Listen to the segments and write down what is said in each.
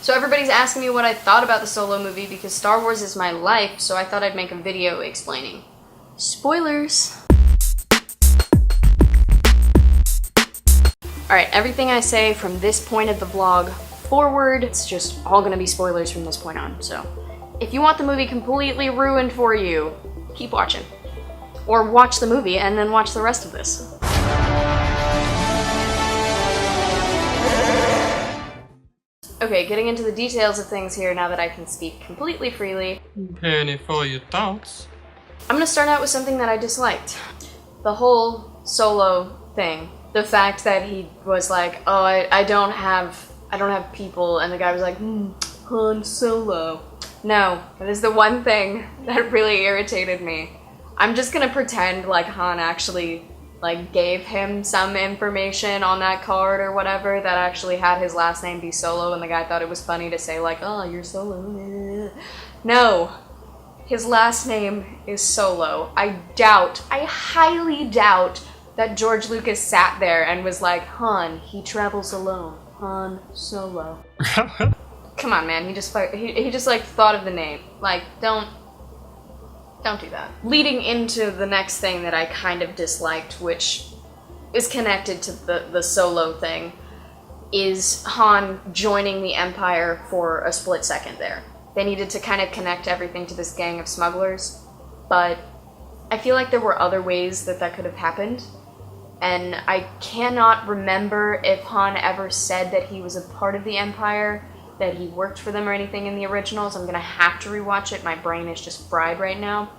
So everybody's asking me what I thought about the Solo movie because Star Wars is my life, so I thought I'd make a video explaining. Spoilers! Alright, everything I say from this point of the vlog forward, it's just all gonna be spoilers from this point on, so if you want the movie completely ruined for you, keep watching. Or watch the movie and then watch the rest of this. Okay, getting into the details of things here now that I can speak completely freely. Penny for your thoughts. I'm gonna start out with something that I disliked. The whole Solo thing. The fact that he was like, oh, I don't have people, and the guy was like, Han Solo. No, that is the one thing that really irritated me. I'm just gonna pretend like Han actually gave him some information on that card or whatever that actually had his last name be Solo, and the guy thought it was funny to say like, oh, you're Solo. No, his last name is Solo. I highly doubt that George Lucas sat there and was like, Han, he travels alone. Han Solo. Come on, man, he just thought of the name. Like, don't do that. Leading into the next thing that I kind of disliked, which is connected to the Solo thing, is Han joining the Empire for a split second there. They needed to kind of connect everything to this gang of smugglers, but I feel like there were other ways that could have happened, and I cannot remember if Han ever said that he was a part of the Empire, that he worked for them or anything in the originals. I'm gonna have to rewatch it. My brain is just fried right now.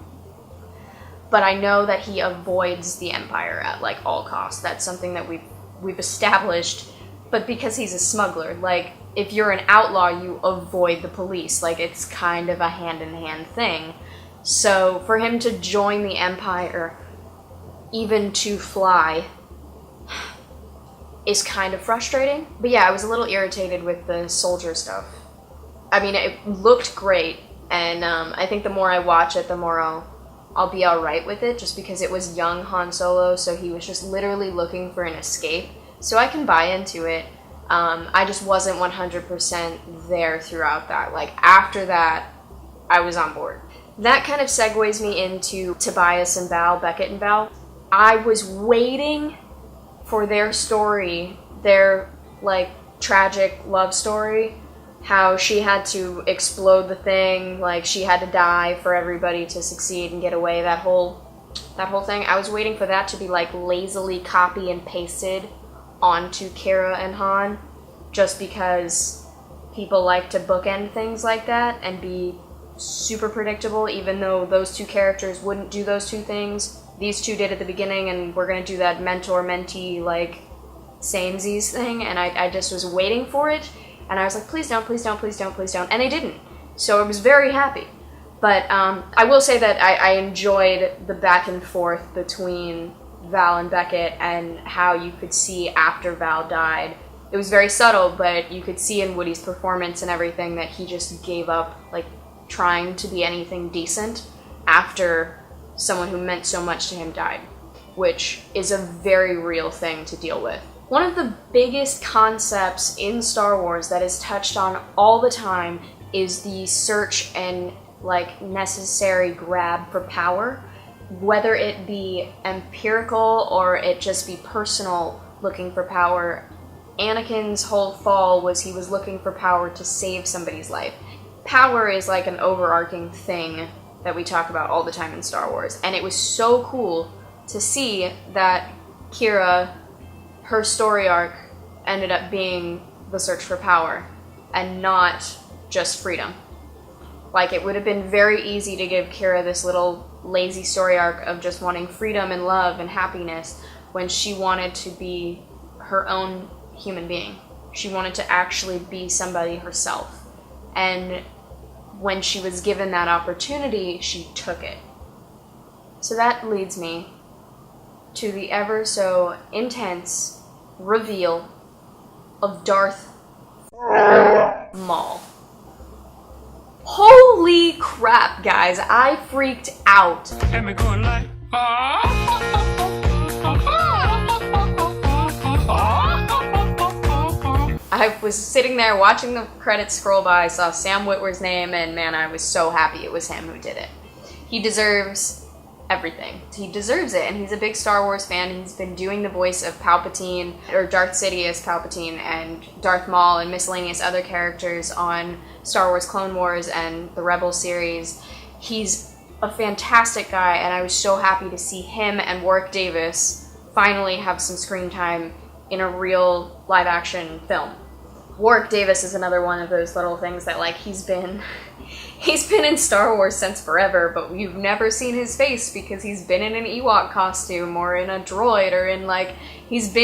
But I know that he avoids the Empire at like all costs. That's something that we've established. But because he's a smuggler, like if you're an outlaw, you avoid the police. Like it's kind of a hand-in-hand thing. So for him to join the Empire, even to fly, is kind of frustrating. But yeah, I was a little irritated with the soldier stuff. I mean, it looked great, and I think the more I watch it, the more I'll be alright with it, just because it was young Han Solo, so he was just literally looking for an escape. So I can buy into it. I just wasn't 100% there throughout that. Like, after that, I was on board. That kind of segues me into Tobias and Val, Beckett and Val. I was waiting for their story, their like tragic love story, how she had to explode the thing, like she had to die for everybody to succeed and get away, that whole thing. I was waiting for that to be like lazily copy and pasted onto Kira and Han, just because people like to bookend things like that and be super predictable, even though those two characters wouldn't do those two things. These two did at the beginning, and we're gonna do that mentor-mentee, like, samesies thing, and I just was waiting for it, and I was like, please don't, please don't, please don't, please don't, and they didn't. So I was very happy. But I will say that I enjoyed the back and forth between Val and Beckett, and how you could see after Val died. It was very subtle, but you could see in Woody's performance and everything that he just gave up, like, trying to be anything decent after someone who meant so much to him died, which is a very real thing to deal with. One of the biggest concepts in Star Wars that is touched on all the time is the search and like necessary grab for power, whether it be empirical or it just be personal looking for power. Anakin's whole fall was he was looking for power to save somebody's life. Power is like an overarching thing that we talk about all the time in Star Wars, and it was so cool to see that Kira, her story arc ended up being the search for power and not just freedom. Like, it would have been very easy to give Kira this little lazy story arc of just wanting freedom and love and happiness when she wanted to be her own human being. She wanted to actually be somebody herself. And when she was given that opportunity, she took it. So that leads me to the ever so intense reveal of Darth Maul. Holy crap, guys, I freaked out. I was sitting there watching the credits scroll by, saw Sam Witwer's name, and man, I was so happy it was him who did it. He deserves everything. He deserves it, and he's a big Star Wars fan. He's been doing the voice of Palpatine, or Darth Sidious Palpatine, and Darth Maul, and miscellaneous other characters on Star Wars Clone Wars and the Rebel series. He's a fantastic guy, and I was so happy to see him and Warwick Davis finally have some screen time in a real live-action film. Warwick Davis is another one of those little things that, like, he's been in Star Wars since forever, but you've never seen his face because he's been in an Ewok costume or in a droid or in, like, he's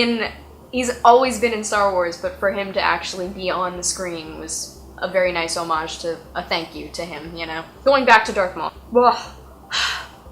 always been in Star Wars, but for him to actually be on the screen was a very nice homage to a thank you to him, you know? Going back to Darth Maul. Ugh.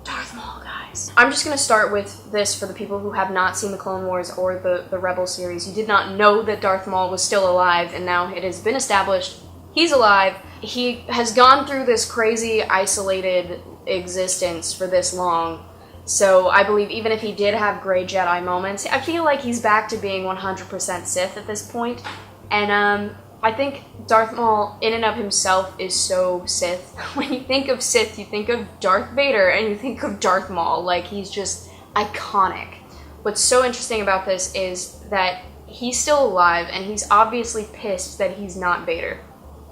Darth Maul, guys. I'm just gonna start with this for the people who have not seen the Clone Wars or the Rebel series. You did not know that Darth Maul was still alive, and now it has been established he's alive. He has gone through this crazy, isolated existence for this long, so I believe even if he did have gray Jedi moments, I feel like he's back to being 100% Sith at this point, and I think Darth Maul, in and of himself, is so Sith. When you think of Sith, you think of Darth Vader, and you think of Darth Maul. Like, he's just iconic. What's so interesting about this is that he's still alive, and he's obviously pissed that he's not Vader.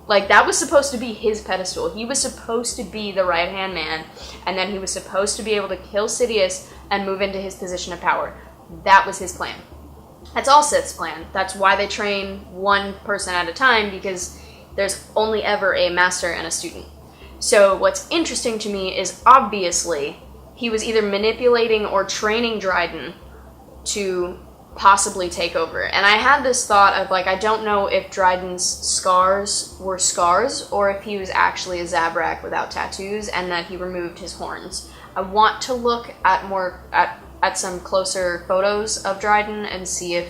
Like, that was supposed to be his pedestal. He was supposed to be the right-hand man, and then he was supposed to be able to kill Sidious and move into his position of power. That was his plan. That's all Sith's plan. That's why they train one person at a time, because there's only ever a master and a student. So what's interesting to me is obviously he was either manipulating or training Dryden to possibly take over. And I had this thought of, like, I don't know if Dryden's scars were scars or if he was actually a Zabrak without tattoos and that he removed his horns. I want to look at some closer photos of Dryden and see if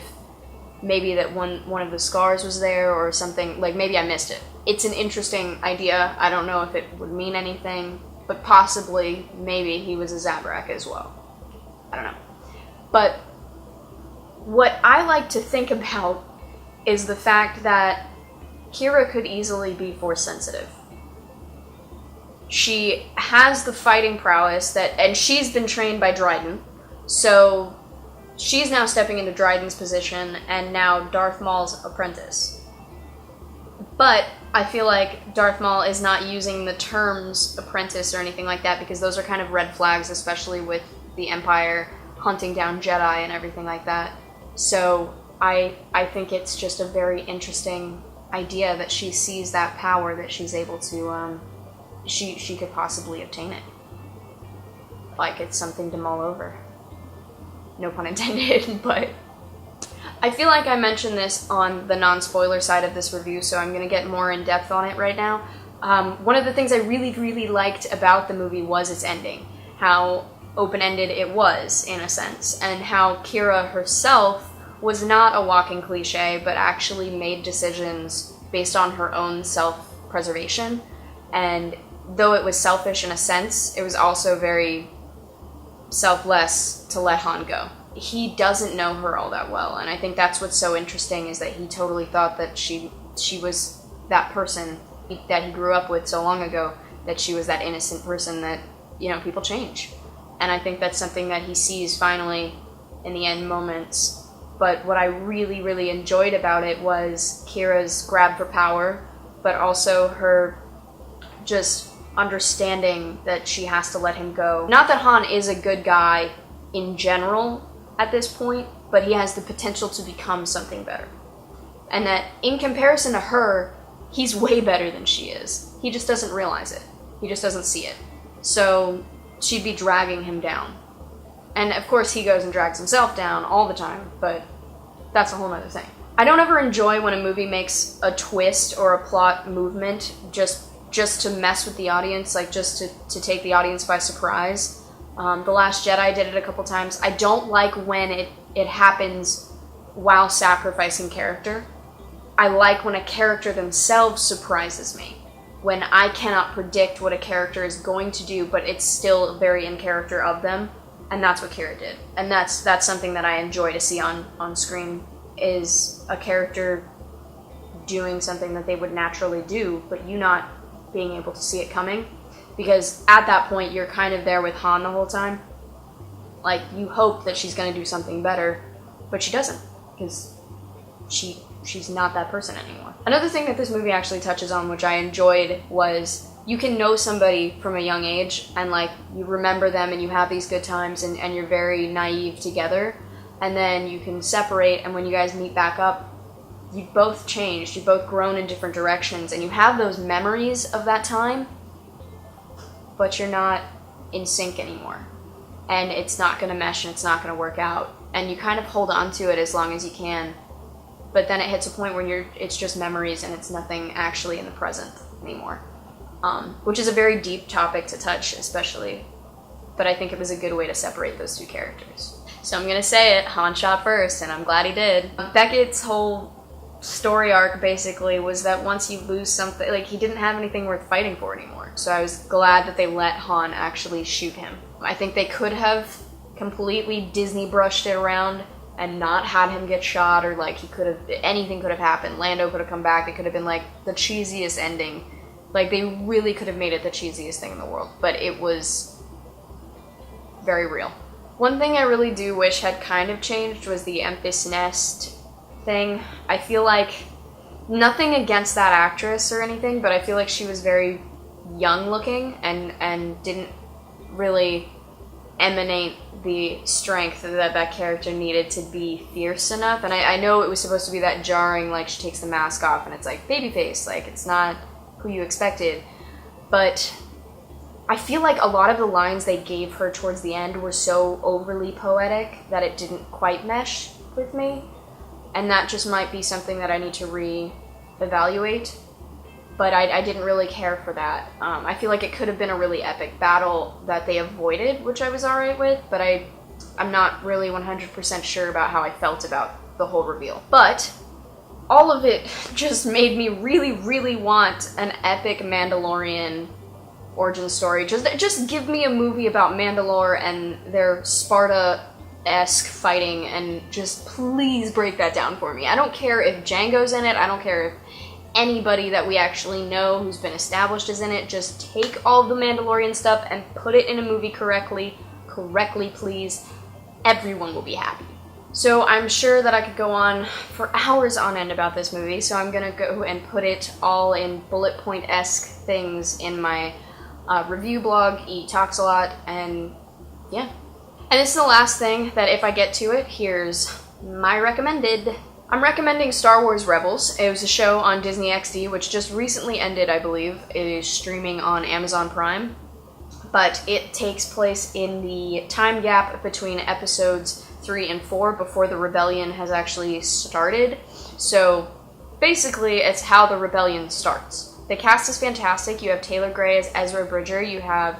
maybe that one of the scars was there or something. Like, maybe I missed it. It's an interesting idea. I don't know if it would mean anything, but possibly, maybe he was a Zabrak as well. I don't know. But what I like to think about is the fact that Kira could easily be Force sensitive. She has the fighting prowess and she's been trained by Dryden. So she's now stepping into Dryden's position and now Darth Maul's apprentice. But I feel like Darth Maul is not using the terms apprentice or anything like that because those are kind of red flags, especially with the Empire hunting down Jedi and everything like that. So I think it's just a very interesting idea that she sees that power, that she's able to, she could possibly obtain it. Like, it's something to mull over. No pun intended, but I feel like I mentioned this on the non-spoiler side of this review, so I'm going to get more in depth on it right now. One of the things I really, really liked about the movie was its ending. How open-ended it was, in a sense, and how Kira herself was not a walking cliche, but actually made decisions based on her own self-preservation. And though it was selfish in a sense, it was also very selfless to let Han go. He doesn't know her all that well, and I think that's what's so interesting, is that he totally thought that she was that person that he grew up with so long ago, that she was that innocent person that, you know, people change. And I think that's something that he sees finally in the end moments. But what I really, really enjoyed about it was Kira's grab for power, but also her just understanding that she has to let him go. Not that Han is a good guy in general at this point, but he has the potential to become something better. And that in comparison to her, he's way better than she is. He just doesn't realize it. He just doesn't see it. So she'd be dragging him down. And of course he goes and drags himself down all the time, but that's a whole other thing. I don't ever enjoy when a movie makes a twist or a plot movement just to mess with the audience, like just to take the audience by surprise. The Last Jedi did it a couple times. I don't like when it happens while sacrificing character. I like when a character themselves surprises me. When I cannot predict what a character is going to do, but it's still very in character of them. And that's what Kira did. And that's something that I enjoy to see on screen, is a character doing something that they would naturally do, but you not being able to see it coming. Because at that point, you're kind of there with Han the whole time. Like, you hope that she's going to do something better, but she doesn't, because she's not that person anymore. Another thing that this movie actually touches on, which I enjoyed, was you can know somebody from a young age, and, like, you remember them, and you have these good times, and you're very naive together, and then you can separate, and when you guys meet back up, you've both changed, you've both grown in different directions, and you have those memories of that time, but you're not in sync anymore. And it's not going to mesh, and it's not going to work out. And you kind of hold on to it as long as you can. But then it hits a point where it's just memories, and it's nothing actually in the present anymore. Which is a very deep topic to touch, especially. But I think it was a good way to separate those two characters. So I'm going to say it, Han shot first, and I'm glad he did. Beckett's whole story arc basically was that once you lose something, like, he didn't have anything worth fighting for anymore. So I was glad that they let Han actually shoot him. I think they could have completely Disney brushed it around and not had him get shot, or like anything could have happened. Lando could have come back. It could have been like the cheesiest ending. Like, they really could have made it the cheesiest thing in the world, but it was very real. One thing I really do wish had kind of changed was the Empress Nest thing. I feel like, nothing against that actress or anything, but I feel like she was very young looking and didn't really emanate the strength that character needed to be fierce enough. And I know it was supposed to be that jarring, like, she takes the mask off and it's like babyface, like, it's not who you expected. But I feel like a lot of the lines they gave her towards the end were so overly poetic that it didn't quite mesh with me. And that just might be something that I need to re-evaluate. But I didn't really care for that. I feel like it could have been a really epic battle that they avoided, which I was alright with, but I'm not really 100% sure about how I felt about the whole reveal. But all of it just made me really, really want an epic Mandalorian origin story. Just give me a movie about Mandalore and their Sparta-esque fighting, and just please break that down for me. I don't care if Django's in it, I don't care if anybody that we actually know who's been established is in it. Just take all the Mandalorian stuff and put it in a movie correctly, please. Everyone will be happy. So I'm sure that I could go on for hours on end about this movie, so I'm gonna go and put it all in bullet point-esque things in my review blog, He Talks a Lot, and yeah. And this is the last thing that, if I get to it, here's my recommended. I'm recommending Star Wars Rebels. It was a show on Disney XD, which just recently ended, I believe. It is streaming on Amazon Prime. But it takes place in the time gap between episodes 3 and 4, before the rebellion has actually started. So basically, it's how the rebellion starts. The cast is fantastic. You have Taylor Gray as Ezra Bridger. You have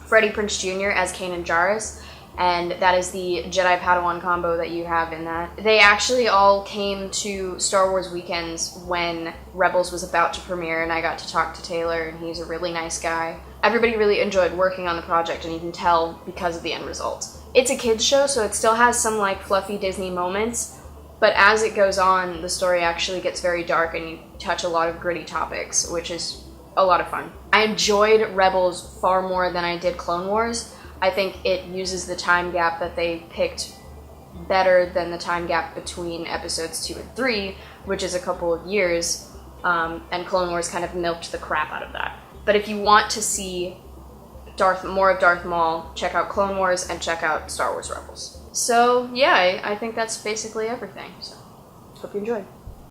Freddie Prinze Jr. as Kanan Jarrus. And that is the Jedi Padawan combo that you have in that. They actually all came to Star Wars weekends when Rebels was about to premiere, and I got to talk to Taylor, and he's a really nice guy. Everybody really enjoyed working on the project, and you can tell because of the end result. It's a kids show, so it still has some, like, fluffy Disney moments, but as it goes on, the story actually gets very dark, and you touch a lot of gritty topics, which is a lot of fun. I enjoyed Rebels far more than I did Clone Wars. I think it uses the time gap that they picked better than the time gap between episodes 2 and 3, which is a couple of years, and Clone Wars kind of milked the crap out of that. But if you want to see more of Darth Maul, check out Clone Wars and check out Star Wars Rebels. So yeah, I think that's basically everything. So hope you enjoyed.